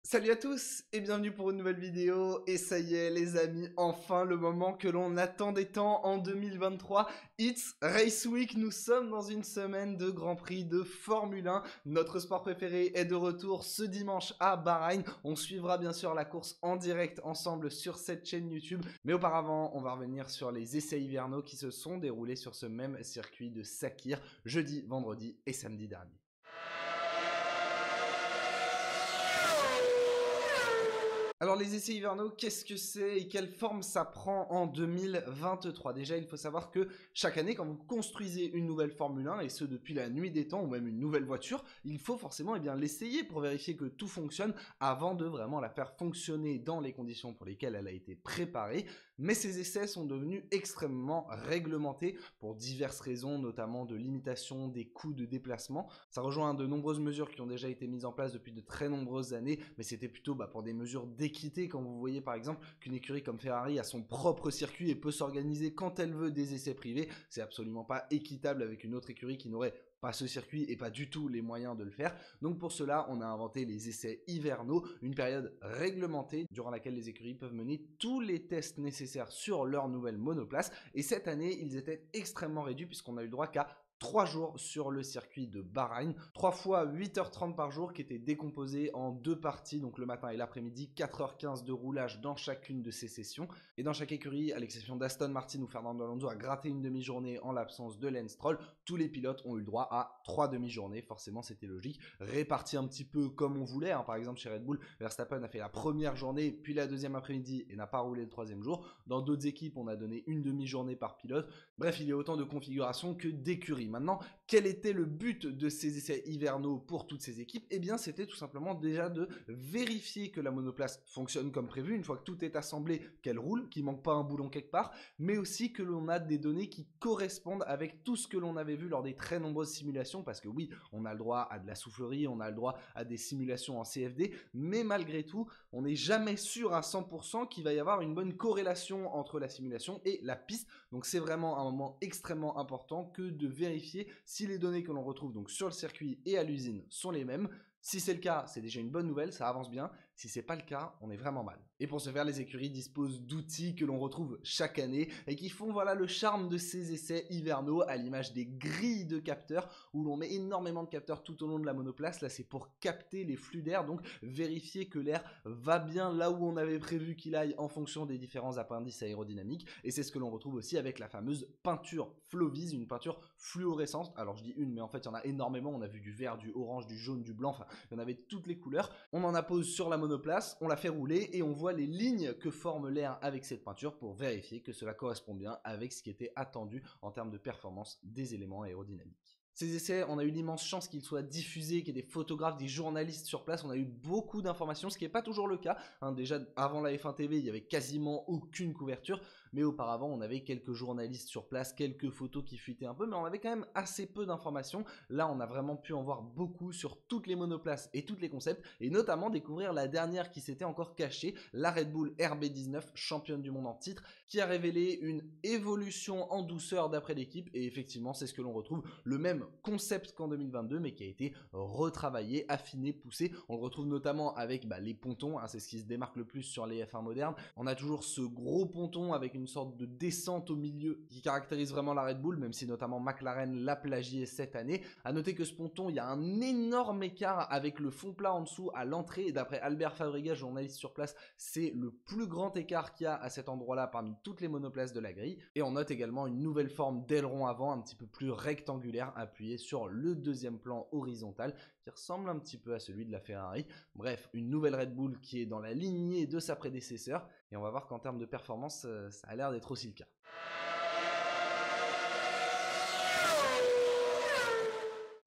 Salut à tous et bienvenue pour une nouvelle vidéo. Et ça y est les amis, enfin le moment que l'on attendait tant en 2023. It's Race Week, nous sommes dans une semaine de Grand Prix de Formule 1. Notre sport préféré est de retour ce dimanche à Bahreïn. On suivra bien sûr la course en direct ensemble sur cette chaîne YouTube. Mais auparavant, on va revenir sur les essais hivernaux qui se sont déroulés sur ce même circuit de Sakhir jeudi, vendredi et samedi dernier. Alors les essais hivernaux, qu'est-ce que c'est et quelle forme ça prend en 2023? Déjà, il faut savoir que chaque année, quand vous construisez une nouvelle Formule 1, et ce depuis la nuit des temps, ou même une nouvelle voiture, il faut forcément l'essayer pour vérifier que tout fonctionne avant de vraiment la faire fonctionner dans les conditions pour lesquelles elle a été préparée. Mais ces essais sont devenus extrêmement réglementés pour diverses raisons, notamment de limitation des coûts de déplacement. Ça rejoint de nombreuses mesures qui ont déjà été mises en place depuis de très nombreuses années, mais c'était plutôt pour des mesures d'équité. Quand vous voyez par exemple qu'une écurie comme Ferrari a son propre circuit et peut s'organiser quand elle veut des essais privés, c'est absolument pas équitable avec une autre écurie qui n'aurait pas ce circuit et pas du tout les moyens de le faire. Donc pour cela, on a inventé les essais hivernaux, une période réglementée durant laquelle les écuries peuvent mener tous les tests nécessaires sur leur nouvelle monoplace. Et cette année, ils étaient extrêmement réduits puisqu'on a eu le droit qu'à 3 jours sur le circuit de Bahreïn, 3 fois 8h30 par jour qui étaient décomposés en deux parties, donc le matin et l'après-midi, 4h15 de roulage dans chacune de ces sessions. Et dans chaque écurie, à l'exception d'Aston Martin où Fernando Alonso a gratté une demi-journée en l'absence de Lance Stroll, tous les pilotes ont eu le droit à 3 demi-journées, forcément c'était logique, répartis un petit peu comme on voulait, par exemple chez Red Bull, Verstappen a fait la première journée, puis la deuxième après-midi et n'a pas roulé le troisième jour. Dans d'autres équipes, on a donné une demi-journée par pilote. Bref, il y a autant de configurations que d'écuries. Maintenant, quel était le but de ces essais hivernaux pour toutes ces équipes? Eh bien, c'était tout simplement déjà de vérifier que la monoplace fonctionne comme prévu, une fois que tout est assemblé, qu'elle roule, qu'il ne manque pas un boulon quelque part, mais aussi que l'on a des données qui correspondent avec tout ce que l'on avait vu lors des très nombreuses simulations, parce que oui, on a le droit à de la soufflerie, on a le droit à des simulations en CFD, mais malgré tout, on n'est jamais sûr à 100% qu'il va y avoir une bonne corrélation entre la simulation et la piste. Donc c'est vraiment un moment extrêmement important que de vérifier si les données que l'on retrouve donc sur le circuit et à l'usine sont les mêmes. Si c'est le cas, c'est déjà une bonne nouvelle, ça avance bien. Si c'est pas le cas, on est vraiment mal. Et pour ce faire, les écuries disposent d'outils que l'on retrouve chaque année et qui font le charme de ces essais hivernaux, à l'image des grilles de capteurs où l'on met énormément de capteurs tout au long de la monoplace. Là, c'est pour capter les flux d'air, donc vérifier que l'air va bien là où on avait prévu qu'il aille en fonction des différents appendices aérodynamiques. Et c'est ce que l'on retrouve aussi avec la fameuse peinture Flovis, une peinture fluorescente. Alors je dis une, mais en fait il y en a énormément. On a vu du vert, du orange, du jaune, du blanc, enfin il y en avait toutes les couleurs. On en appose sur la monoplace, on la fait rouler et on voit les lignes que forme l'air avec cette peinture pour vérifier que cela correspond bien avec ce qui était attendu en termes de performance des éléments aérodynamiques. Ces essais, on a eu l'immense chance qu'ils soient diffusés, qu'il y ait des photographes, des journalistes sur place. On a eu beaucoup d'informations, ce qui n'est pas toujours le cas. Déjà, avant la F1 TV, il n'y avait quasiment aucune couverture. Mais auparavant, on avait quelques journalistes sur place, quelques photos qui fuitaient un peu, mais on avait quand même assez peu d'informations. Là, on a vraiment pu en voir beaucoup sur toutes les monoplaces et tous les concepts, et notamment découvrir la dernière qui s'était encore cachée, la Red Bull RB19, championne du monde en titre, qui a révélé une évolution en douceur d'après l'équipe. Et effectivement, c'est ce que l'on retrouve, le même concept qu'en 2022, mais qui a été retravaillé, affiné, poussé. On le retrouve notamment avec les pontons, c'est ce qui se démarque le plus sur les F1 modernes. On a toujours ce gros ponton avec une sorte de descente au milieu qui caractérise vraiment la Red Bull, même si notamment McLaren l'a plagié cette année. A noter que ce ponton, il y a un énorme écart avec le fond plat en dessous à l'entrée, et d'après Albert Fabregas, journaliste sur place, c'est le plus grand écart qu'il y a à cet endroit-là parmi toutes les monoplaces de la grille. Et on note également une nouvelle forme d'aileron avant, un petit peu plus rectangulaire, appuyé sur le deuxième plan horizontal, qui ressemble un petit peu à celui de la Ferrari. Bref, une nouvelle Red Bull qui est dans la lignée de sa prédécesseur, et on va voir qu'en termes de performance, ça a l'air d'être aussi le cas.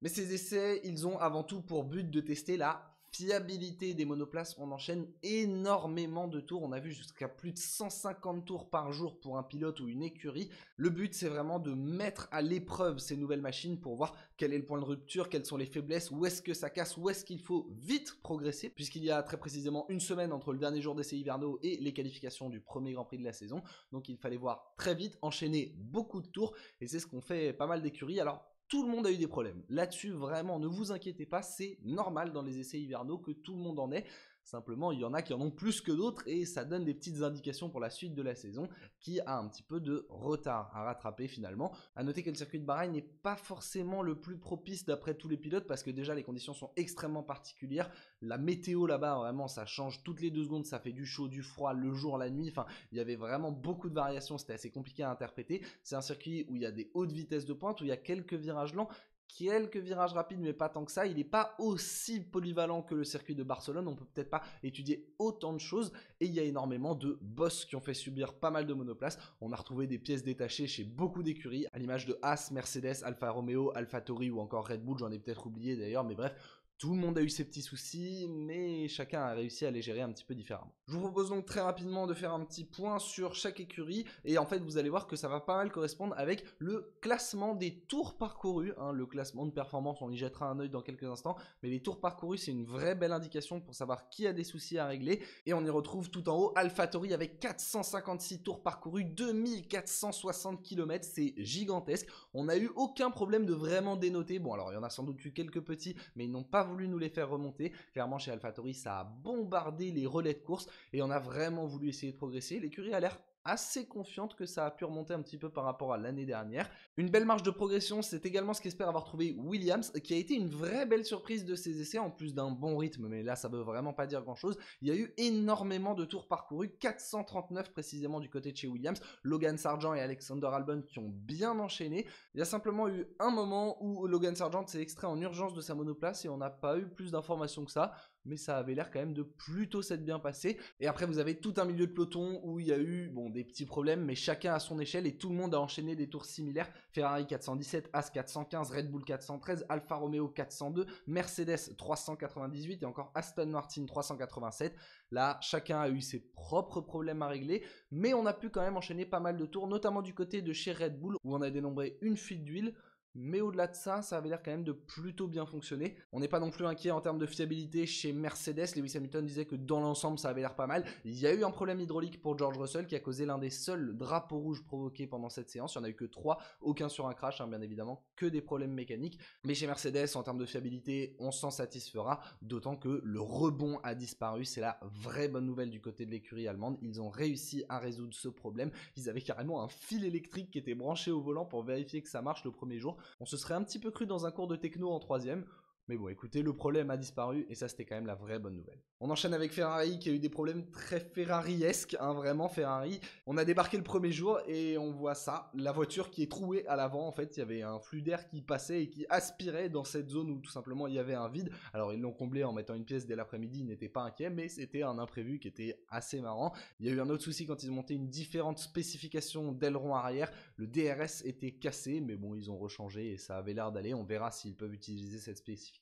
Mais ces essais, ils ont avant tout pour but de tester la fiabilité des monoplaces. On enchaîne énormément de tours, on a vu jusqu'à plus de 150 tours par jour pour un pilote ou une écurie. Le but, c'est vraiment de mettre à l'épreuve ces nouvelles machines pour voir quel est le point de rupture, quelles sont les faiblesses, où est-ce que ça casse, où est-ce qu'il faut vite progresser, puisqu'il y a très précisément une semaine entre le dernier jour d'essais hivernaux et les qualifications du premier Grand Prix de la saison. Donc il fallait voir très vite, enchaîner beaucoup de tours, et c'est ce qu'on fait pas mal d'écuries. Alors tout le monde a eu des problèmes. Là-dessus, vraiment, ne vous inquiétez pas, c'est normal dans les essais hivernaux que tout le monde en ait. Simplement, il y en a qui en ont plus que d'autres et ça donne des petites indications pour la suite de la saison qui a un petit peu de retard à rattraper finalement. À noter que le circuit de Bahreïn n'est pas forcément le plus propice d'après tous les pilotes parce que déjà les conditions sont extrêmement particulières. La météo là-bas, vraiment, ça change toutes les 2 secondes, ça fait du chaud, du froid, le jour, la nuit. Enfin, il y avait vraiment beaucoup de variations, c'était assez compliqué à interpréter. C'est un circuit où il y a des hautes vitesses de pointe, où il y a quelques virages lents, quelques virages rapides, mais pas tant que ça. Il n'est pas aussi polyvalent que le circuit de Barcelone. On peut peut-être pas étudier autant de choses. Et il y a énormément de boss qui ont fait subir pas mal de monoplaces. On a retrouvé des pièces détachées chez beaucoup d'écuries, à l'image de Haas, Mercedes, Alfa Romeo, AlphaTauri ou encore Red Bull. J'en ai peut-être oublié d'ailleurs, mais bref. Tout le monde a eu ses petits soucis, mais chacun a réussi à les gérer un petit peu différemment. Je vous propose donc très rapidement de faire un petit point sur chaque écurie, et en fait vous allez voir que ça va pas mal correspondre avec le classement des tours parcourus, hein, le classement de performance, on y jettera un œil dans quelques instants, mais les tours parcourus c'est une vraie belle indication pour savoir qui a des soucis à régler, et on y retrouve tout en haut AlphaTauri avec 456 tours parcourus, 2460 km, c'est gigantesque, on n'a eu aucun problème de vraiment dénoter, bon alors il y en a sans doute eu quelques petits, mais ils n'ont pas voulu nous les faire remonter. Clairement chez AlphaTauri ça a bombardé les relais de course et on a vraiment voulu essayer de progresser. L'écurie a l'air assez confiante que ça a pu remonter un petit peu par rapport à l'année dernière. Une belle marge de progression, c'est également ce qu'espère avoir trouvé Williams, qui a été une vraie belle surprise de ses essais, en plus d'un bon rythme, mais là ça veut vraiment pas dire grand chose. Il y a eu énormément de tours parcourus, 439 précisément du côté de chez Williams, Logan Sargent et Alexander Albon qui ont bien enchaîné. Il y a simplement eu un moment où Logan Sargent s'est extrait en urgence de sa monoplace et on n'a pas eu plus d'informations que ça, mais ça avait l'air quand même de plutôt s'être bien passé. Et après vous avez tout un milieu de peloton où il y a eu des petits problèmes, mais chacun à son échelle et tout le monde a enchaîné des tours similaires. Ferrari 417, Haas 415, Red Bull 413, Alfa Romeo 402, Mercedes 398 et encore Aston Martin 387. Là, chacun a eu ses propres problèmes à régler, mais on a pu quand même enchaîner pas mal de tours, notamment du côté de chez Red Bull où on a dénombré une fuite d'huile. Mais au-delà de ça, ça avait l'air quand même de plutôt bien fonctionner. On n'est pas non plus inquiet en termes de fiabilité chez Mercedes. Lewis Hamilton disait que dans l'ensemble, ça avait l'air pas mal. Il y a eu un problème hydraulique pour George Russell qui a causé l'un des seuls drapeaux rouges provoqués pendant cette séance. Il n'y en a eu que 3, aucun sur un crash, bien évidemment, que des problèmes mécaniques. Mais chez Mercedes, en termes de fiabilité, on s'en satisfera, d'autant que le rebond a disparu. C'est la vraie bonne nouvelle du côté de l'écurie allemande. Ils ont réussi à résoudre ce problème. Ils avaient carrément un fil électrique qui était branché au volant pour vérifier que ça marche le premier jour. On se serait un petit peu cru dans un cours de techno en 3e. Mais bon, écoutez, le problème a disparu et ça, c'était quand même la vraie bonne nouvelle. On enchaîne avec Ferrari qui a eu des problèmes très Ferrari-esques, hein, vraiment Ferrari. On a débarqué le premier jour et on voit ça, la voiture qui est trouée à l'avant. En fait, il y avait un flux d'air qui passait et qui aspirait dans cette zone où tout simplement il y avait un vide. Alors, ils l'ont comblé en mettant une pièce dès l'après-midi, ils n'étaient pas inquiets, mais c'était un imprévu qui était assez marrant. Il y a eu un autre souci quand ils ont monté une différente spécification d'aileron arrière. Le DRS était cassé, mais bon, ils ont rechangé et ça avait l'air d'aller. On verra s'ils peuvent utiliser cette spécification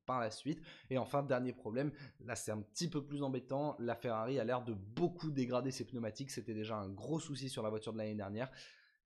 par la suite. Et enfin, dernier problème, là c'est un petit peu plus embêtant, la Ferrari a l'air de beaucoup dégrader ses pneumatiques, c'était déjà un gros souci sur la voiture de l'année dernière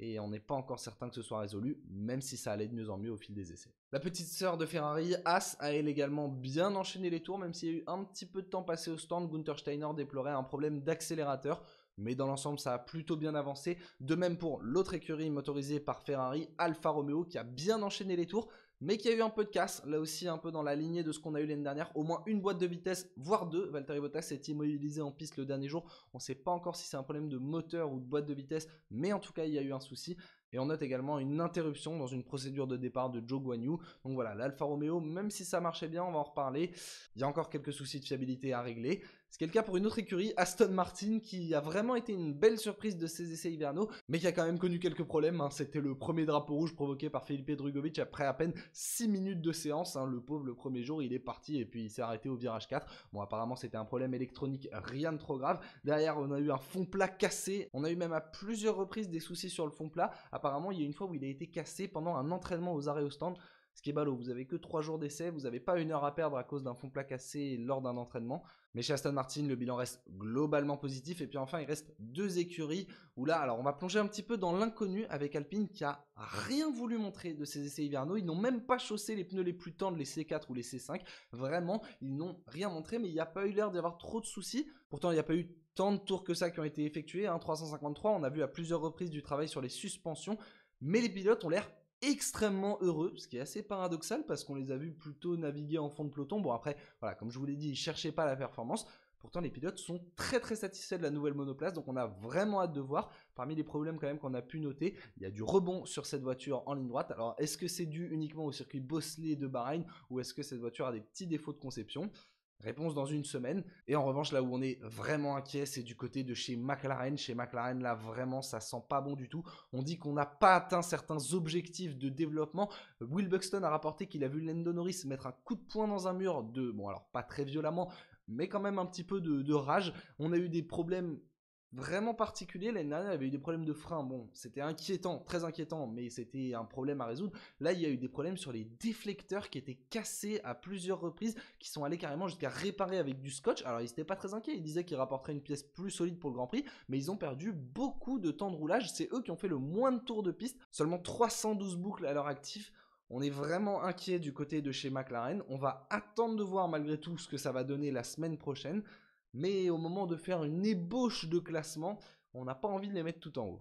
et on n'est pas encore certain que ce soit résolu, même si ça allait de mieux en mieux au fil des essais. La petite sœur de Ferrari, Haas, a elle également bien enchaîné les tours, même s'il y a eu un petit peu de temps passé au stand. Gunther Steiner déplorait un problème d'accélérateur, mais dans l'ensemble ça a plutôt bien avancé. De même pour l'autre écurie motorisée par Ferrari, Alfa Romeo, qui a bien enchaîné les tours, mais qui a eu un peu de casse, là aussi un peu dans la lignée de ce qu'on a eu l'année dernière, au moins une boîte de vitesse, voire 2. Valtteri Bottas s'est immobilisé en piste le dernier jour, on ne sait pas encore si c'est un problème de moteur ou de boîte de vitesse, mais en tout cas il y a eu un souci. Et on note également une interruption dans une procédure de départ de Zhou Guanyu. Donc voilà, l'Alfa Romeo, même si ça marchait bien, on va en reparler, il y a encore quelques soucis de fiabilité à régler. Ce qui est le cas pour une autre écurie, Aston Martin, qui a vraiment été une belle surprise de ses essais hivernaux, mais qui a quand même connu quelques problèmes. C'était le premier drapeau rouge provoqué par Felipe Drugovich après à peine 6 minutes de séance. Le pauvre, le premier jour, il est parti et puis il s'est arrêté au virage 4. Bon, apparemment, c'était un problème électronique, rien de trop grave. Derrière, on a eu un fond plat cassé. On a eu même à plusieurs reprises des soucis sur le fond plat. Apparemment, il y a une fois où il a été cassé pendant un entraînement aux arrêts au stand. Ce qui est ballot, vous avez que 3 jours d'essai, vous n'avez pas 1 heure à perdre à cause d'un fond plat cassé lors d'un entraînement. Mais chez Aston Martin, le bilan reste globalement positif. Et puis enfin, il reste 2 écuries où là, alors on va plonger un petit peu dans l'inconnu avec Alpine qui a rien voulu montrer de ses essais hivernaux. Ils n'ont même pas chaussé les pneus les plus tendres, les C4 ou les C5. Vraiment, ils n'ont rien montré, mais il n'y a pas eu l'air d'y avoir trop de soucis. Pourtant, il n'y a pas eu tant de tours que ça qui ont été effectués. 353, on a vu à plusieurs reprises du travail sur les suspensions. Mais les pilotes ont l'air extrêmement heureux, ce qui est assez paradoxal parce qu'on les a vus plutôt naviguer en fond de peloton. Bon après, voilà, comme je vous l'ai dit, ils cherchaient pas la performance, Pourtant, les pilotes sont très satisfaits de la nouvelle monoplace, donc on a vraiment hâte de voir. Parmi les problèmes quand même qu'on a pu noter, il y a du rebond sur cette voiture en ligne droite. Alors, est-ce que c'est dû uniquement au circuit Bosley de Bahreïn ou est-ce que cette voiture a des petits défauts de conception? Réponse dans une semaine. Et en revanche, là où on est vraiment inquiet, c'est du côté de chez McLaren. Chez McLaren, là, vraiment, ça sent pas bon du tout. On dit qu'on n'a pas atteint certains objectifs de développement. Will Buxton a rapporté qu'il a vu Lando Norris mettre un coup de poing dans un mur bon alors pas très violemment, mais quand même un petit peu de rage. On a eu des problèmes vraiment particulier. L'année dernière, il y avait eu des problèmes de frein. Bon, c'était inquiétant, très inquiétant, mais c'était un problème à résoudre. Là, il y a eu des problèmes sur les déflecteurs qui étaient cassés à plusieurs reprises, qui sont allés carrément jusqu'à réparer avec du scotch. Alors, ils n'étaient pas très inquiets. Ils disaient qu'ils rapporteraient une pièce plus solide pour le Grand Prix, mais ils ont perdu beaucoup de temps de roulage. C'est eux qui ont fait le moins de tours de piste. Seulement 312 boucles à leur actif. On est vraiment inquiet du côté de chez McLaren. On va attendre de voir malgré tout ce que ça va donner la semaine prochaine. Mais au moment de faire une ébauche de classement, on n'a pas envie de les mettre tout en haut.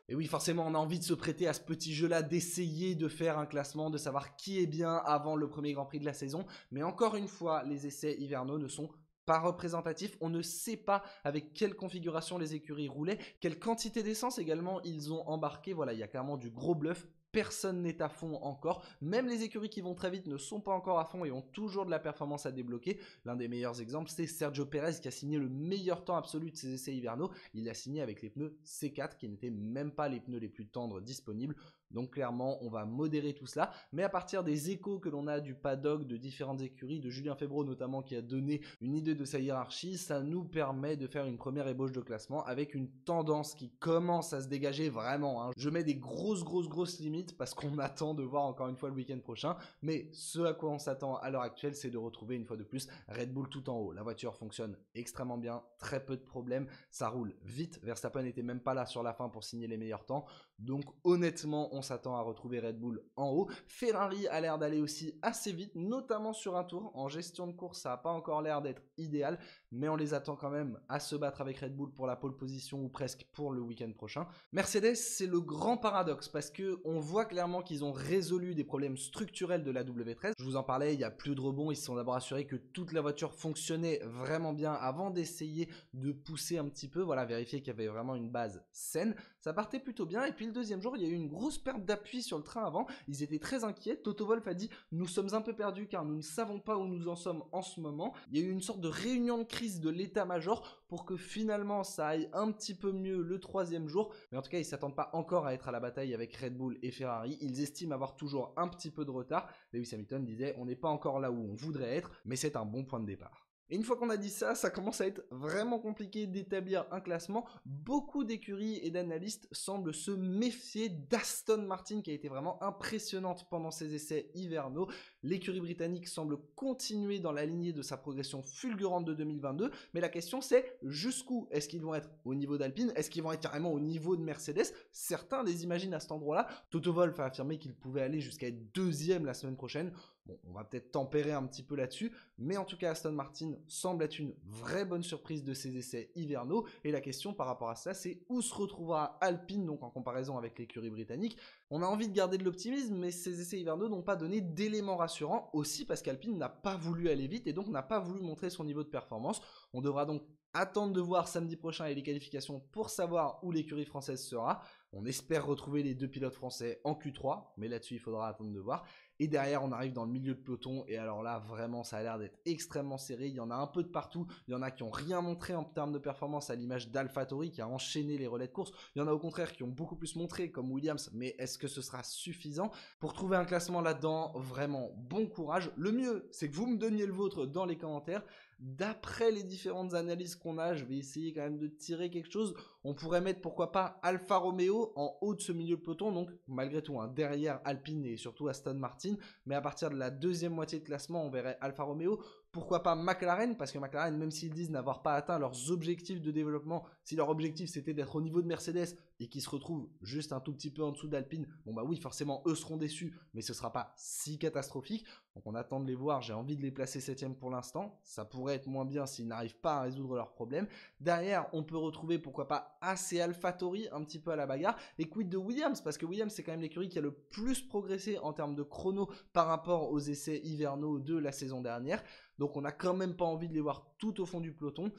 Et oui, forcément, on a envie de se prêter à ce petit jeu-là, d'essayer de faire un classement, de savoir qui est bien avant le premier Grand Prix de la saison. Mais encore une fois, les essais hivernaux ne sont pas représentatifs. On ne sait pas avec quelle configuration les écuries roulaient, quelle quantité d'essence également ils ont embarqué. Voilà, il y a clairement du gros bluff. Personne n'est à fond encore. Même les écuries qui vont très vite ne sont pas encore à fond et ont toujours de la performance à débloquer. L'un des meilleurs exemples, c'est Sergio Pérez qui a signé le meilleur temps absolu de ses essais hivernaux. Il l'a signé avec les pneus C4 qui n'étaient même pas les pneus les plus tendres disponibles. Donc clairement, on va modérer tout cela. Mais à partir des échos que l'on a du paddock, de différentes écuries, de Julien Febvre notamment qui a donné une idée de sa hiérarchie, ça nous permet de faire une première ébauche de classement avec une tendance qui commence à se dégager vraiment. Je mets des grosses limites parce qu'on attend de voir encore une fois le week-end prochain. Mais ce à quoi on s'attend à l'heure actuelle, c'est de retrouver une fois de plus Red Bull tout en haut. La voiture fonctionne extrêmement bien, très peu de problèmes, ça roule vite. Verstappen n'était même pas là sur la fin pour signer les meilleurs temps. Donc honnêtement, on s'attend à retrouver Red Bull en haut. Ferrari a l'air d'aller aussi assez vite, notamment sur un tour. En gestion de course, ça n'a pas encore l'air d'être idéal, mais on les attend quand même à se battre avec Red Bull pour la pole position ou presque pour le week-end prochain. Mercedes, c'est le grand paradoxe parce qu'on voit clairement qu'ils ont résolu des problèmes structurels de la W13. Je vous en parlais, il n'y a plus de rebond. Ils se sont d'abord assurés que toute la voiture fonctionnait vraiment bien avant d'essayer de pousser un petit peu. Voilà, vérifier qu'il y avait vraiment une base saine. Ça partait plutôt bien et puis le deuxième jour, il y a eu une grosse perte d'appui sur le train avant. Ils étaient très inquiets. Toto Wolff a dit « Nous sommes un peu perdus car nous ne savons pas où nous en sommes en ce moment ». Il y a eu une sorte de réunion de crise de l'état-major pour que finalement ça aille un petit peu mieux le troisième jour. Mais en tout cas, ils ne s'attendent pas encore à être à la bataille avec Red Bull et Ferrari. Ils estiment avoir toujours un petit peu de retard. Lewis Hamilton disait « On n'est pas encore là où on voudrait être, mais c'est un bon point de départ ». Et une fois qu'on a dit ça, ça commence à être vraiment compliqué d'établir un classement. Beaucoup d'écuries et d'analystes semblent se méfier d'Aston Martin qui a été vraiment impressionnante pendant ses essais hivernaux. L'écurie britannique semble continuer dans la lignée de sa progression fulgurante de 2022. Mais la question c'est jusqu'où? Est-ce qu'ils vont être au niveau d'Alpine? Est-ce qu'ils vont être carrément au niveau de Mercedes? Certains les imaginent à cet endroit-là. Toto Wolff a affirmé qu'il pouvait aller jusqu'à être deuxième la semaine prochaine. Bon, on va peut-être tempérer un petit peu là-dessus, mais en tout cas, Aston Martin semble être une vraie bonne surprise de ces essais hivernaux. Et la question par rapport à ça, c'est où se retrouvera Alpine, donc en comparaison avec l'écurie britannique. On a envie de garder de l'optimisme, mais ces essais hivernaux n'ont pas donné d'éléments rassurants, aussi parce qu'Alpine n'a pas voulu aller vite et donc n'a pas voulu montrer son niveau de performance. On devra donc attendre de voir samedi prochain et les qualifications pour savoir où l'écurie française sera. On espère retrouver les deux pilotes français en Q3, mais là-dessus, il faudra attendre de voir. Et derrière, on arrive dans le milieu de peloton. Et alors là, vraiment, ça a l'air d'être extrêmement serré. Il y en a un peu de partout. Il y en a qui n'ont rien montré en termes de performance à l'image d'AlphaTauri qui a enchaîné les relais de course. Il y en a au contraire qui ont beaucoup plus montré comme Williams. Mais est-ce que ce sera suffisant pour trouver un classement là-dedans? Vraiment, bon courage. Le mieux, c'est que vous me donniez le vôtre dans les commentaires. D'après les différentes analyses qu'on a, je vais essayer quand même de tirer quelque chose. On pourrait mettre pourquoi pas Alfa Romeo en haut de ce milieu de peloton, donc malgré tout derrière Alpine et surtout Aston Martin, mais à partir de la deuxième moitié de classement on verrait Alfa Romeo Pourquoi pas McLaren, parce que McLaren, même s'ils disent n'avoir pas atteint leurs objectifs de développement, si leur objectif c'était d'être au niveau de Mercedes et qu'ils se retrouvent juste un tout petit peu en dessous d'Alpine, bon bah oui, forcément eux seront déçus, mais ce sera pas si catastrophique. Donc on attend de les voir, j'ai envie de les placer 7ème pour l'instant, ça pourrait être moins bien s'ils n'arrivent pas à résoudre leurs problèmes. Derrière, on peut retrouver pourquoi pas AC AlphaTauri un petit peu à la bagarre, et quid de Williams, parce que Williams c'est quand même l'écurie qui a le plus progressé en termes de chrono par rapport aux essais hivernaux de la saison dernière. Donc on n'a quand même pas envie de les voir tout au fond du peloton.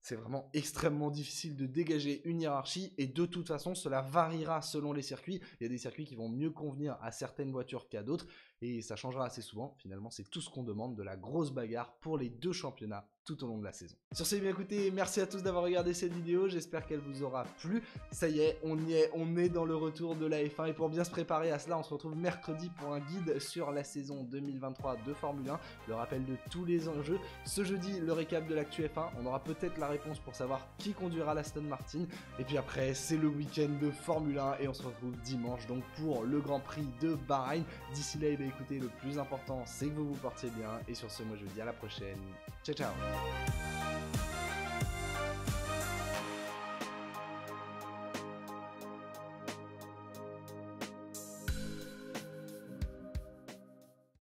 C'est vraiment extrêmement difficile de dégager une hiérarchie et de toute façon cela variera selon les circuits. Il y a des circuits qui vont mieux convenir à certaines voitures qu'à d'autres et ça changera assez souvent. Finalement c'est tout ce qu'on demande, de la grosse bagarre pour les deux championnats tout au long de la saison. Sur ce, bien écoutez, merci à tous d'avoir regardé cette vidéo, j'espère qu'elle vous aura plu. Ça y est, on est dans le retour de la F1 et pour bien se préparer à cela, on se retrouve mercredi pour un guide sur la saison 2023 de Formule 1, le rappel de tous les enjeux. Ce jeudi, le récap de l'actu F1, on aura peut-être la réponse pour savoir qui conduira l'Aston Martin. Et puis après, c'est le week-end de Formule 1 et on se retrouve dimanche donc pour le Grand Prix de Bahreïn. D'ici là, écoutez, le plus important, c'est que vous vous portiez bien. Et sur ce, moi je vous dis à la prochaine. Ciao, ciao.